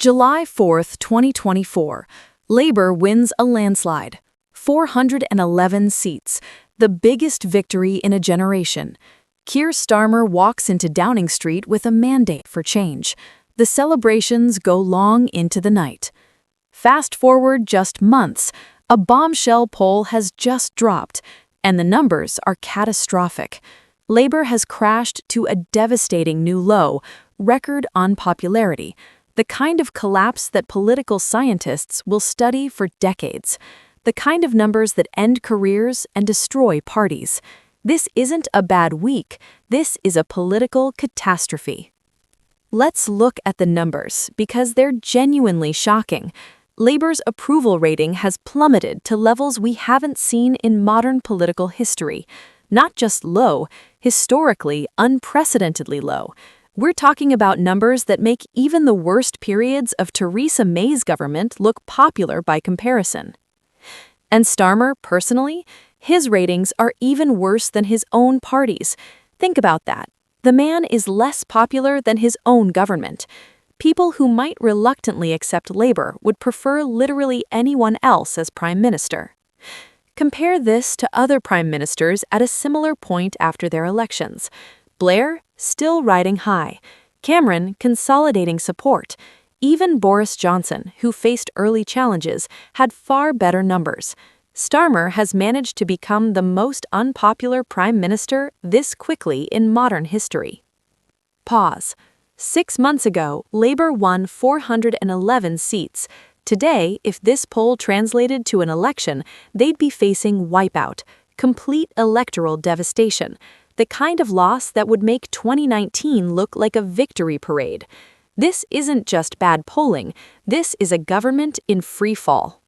July 4th, 2024, Labour wins a landslide. 411 seats, the biggest victory in a generation. Keir Starmer walks into Downing Street with a mandate for change. The celebrations go long into the night. Fast forward just months, a bombshell poll has just dropped, and the numbers are catastrophic. Labour has crashed to a devastating new low, record unpopularity, the kind of collapse that political scientists will study for decades, the kind of numbers that end careers and destroy parties. This isn't a bad week, this is a political catastrophe. Let's look at the numbers, because they're genuinely shocking. Labour's approval rating has plummeted to levels we haven't seen in modern political history. Not just low, historically unprecedentedly low. We're talking about numbers that make even the worst periods of Theresa May's government look popular by comparison. And Starmer, personally, his ratings are even worse than his own party's. Think about that. The man is less popular than his own government. People who might reluctantly accept Labour would prefer literally anyone else as Prime Minister. Compare this to other Prime Ministers at a similar point after their elections. Blair, still riding high. Cameron, consolidating support. Even Boris Johnson, who faced early challenges, had far better numbers. Starmer has managed to become the most unpopular Prime Minister this quickly in modern history. Pause. 6 months ago, Labour won 411 seats. Today, if this poll translated to an election, they'd be facing wipeout, complete electoral devastation, the kind of loss that would make 2019 look like a victory parade. This isn't just bad polling, this is a government in free fall.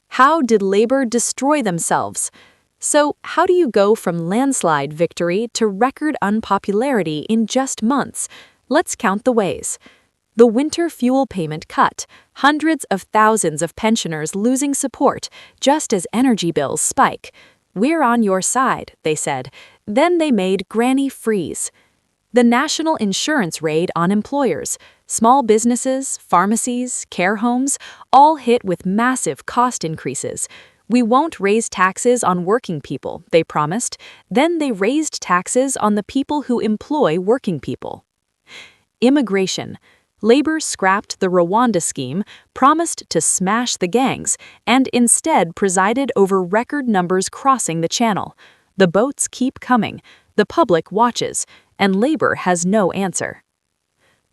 How did Labour destroy themselves? So, how do you go from landslide victory to record unpopularity in just months? Let's count the ways. The winter fuel payment cut, hundreds of thousands of pensioners losing support just as energy bills spike. "We're on your side," they said. Then they made Granny freeze. The national insurance raid on employers, small businesses, pharmacies, care homes, all hit with massive cost increases. "We won't raise taxes on working people," they promised. Then they raised taxes on the people who employ working people. Immigration. Labour scrapped the Rwanda scheme, promised to smash the gangs, and instead presided over record numbers crossing the channel. The boats keep coming, the public watches, and Labour has no answer.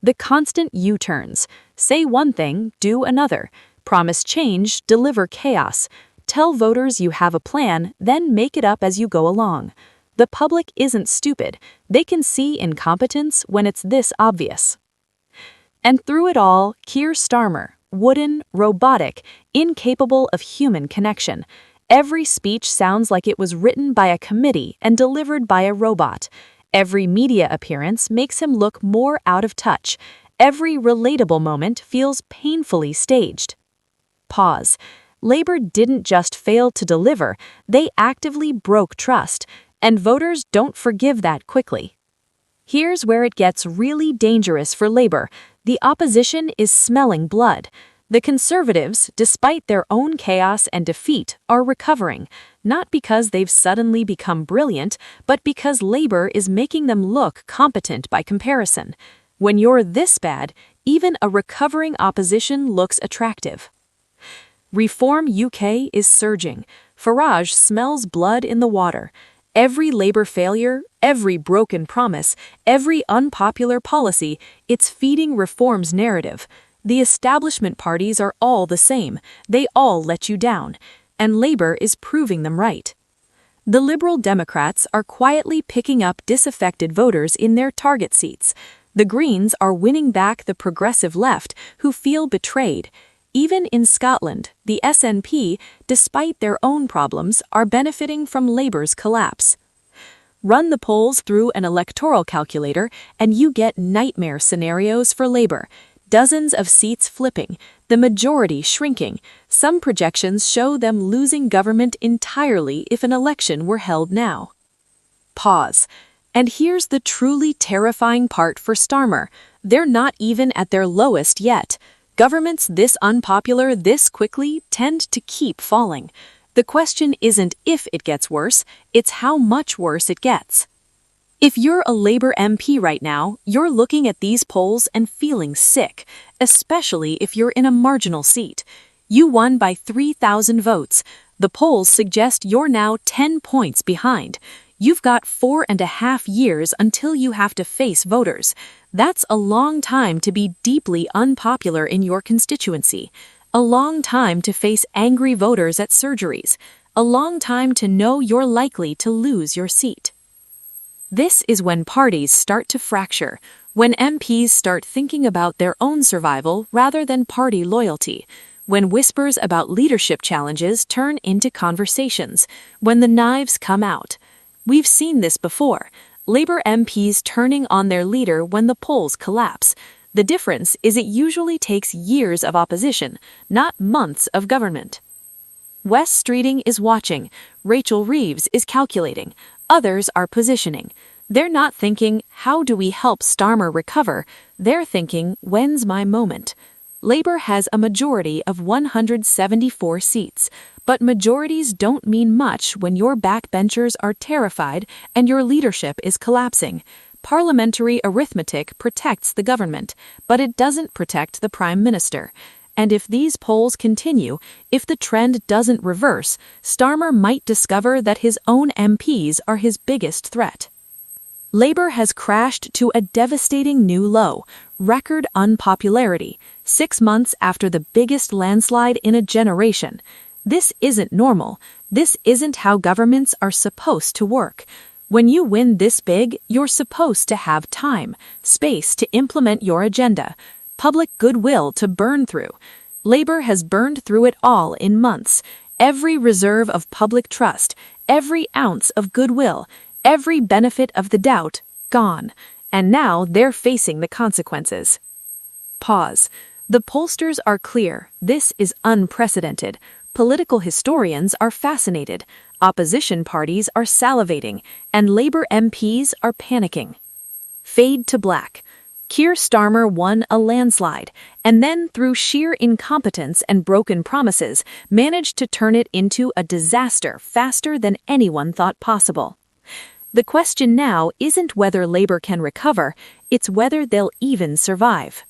The constant U-turns. Say one thing, do another. Promise change, deliver chaos. Tell voters you have a plan, then make it up as you go along. The public isn't stupid. They can see incompetence when it's this obvious. And through it all, Keir Starmer, wooden, robotic, incapable of human connection. Every speech sounds like it was written by a committee and delivered by a robot. Every media appearance makes him look more out of touch. Every relatable moment feels painfully staged. Pause. Labour didn't just fail to deliver, they actively broke trust, and voters don't forgive that quickly. Here's where it gets really dangerous for Labour. The opposition is smelling blood. The Conservatives, despite their own chaos and defeat, are recovering, not because they've suddenly become brilliant, but because Labour is making them look competent by comparison. When you're this bad, even a recovering opposition looks attractive. Reform UK is surging. Farage smells blood in the water. Every Labour failure, every broken promise, every unpopular policy, it's feeding Reform's narrative. The establishment parties are all the same. They all let you down. And Labour is proving them right. The Liberal Democrats are quietly picking up disaffected voters in their target seats. The Greens are winning back the progressive left who feel betrayed. Even in Scotland, the SNP, despite their own problems, are benefiting from Labour's collapse. Run the polls through an electoral calculator and you get nightmare scenarios for Labour. Dozens of seats flipping, the majority shrinking. Some projections show them losing government entirely if an election were held now. Pause. And here's the truly terrifying part for Starmer. They're not even at their lowest yet. Governments this unpopular this quickly tend to keep falling. The question isn't if it gets worse, it's how much worse it gets. If you're a Labour MP right now, you're looking at these polls and feeling sick, especially if you're in a marginal seat. You won by 3,000 votes. The polls suggest you're now 10 points behind. You've got 4.5 years until you have to face voters. That's a long time to be deeply unpopular in your constituency. A long time to face angry voters at surgeries. A long time to know you're likely to lose your seat. This is when parties start to fracture, when MPs start thinking about their own survival rather than party loyalty, when whispers about leadership challenges turn into conversations, when the knives come out. We've seen this before, Labour MPs turning on their leader when the polls collapse. The difference is it usually takes years of opposition, not months of government. Wes Streeting is watching, Rachel Reeves is calculating, others are positioning. They're not thinking, how do we help Starmer recover? They're thinking, when's my moment? Labour has a majority of 174 seats, but majorities don't mean much when your backbenchers are terrified and your leadership is collapsing. Parliamentary arithmetic protects the government, but it doesn't protect the Prime Minister. And if these polls continue, if the trend doesn't reverse, Starmer might discover that his own MPs are his biggest threat. Labour has crashed to a devastating new low, record unpopularity, 6 months after the biggest landslide in a generation. This isn't normal. This isn't how governments are supposed to work. When you win this big, you're supposed to have time, space to implement your agenda, public goodwill to burn through. Labour has burned through it all in months. Every reserve of public trust, every ounce of goodwill, every benefit of the doubt, gone. And now they're facing the consequences. Pause. The pollsters are clear. This is unprecedented. Political historians are fascinated. Opposition parties are salivating. And Labour MPs are panicking. Fade to black. Keir Starmer won a landslide, and then through sheer incompetence and broken promises, managed to turn it into a disaster faster than anyone thought possible. The question now isn't whether Labour can recover, it's whether they'll even survive.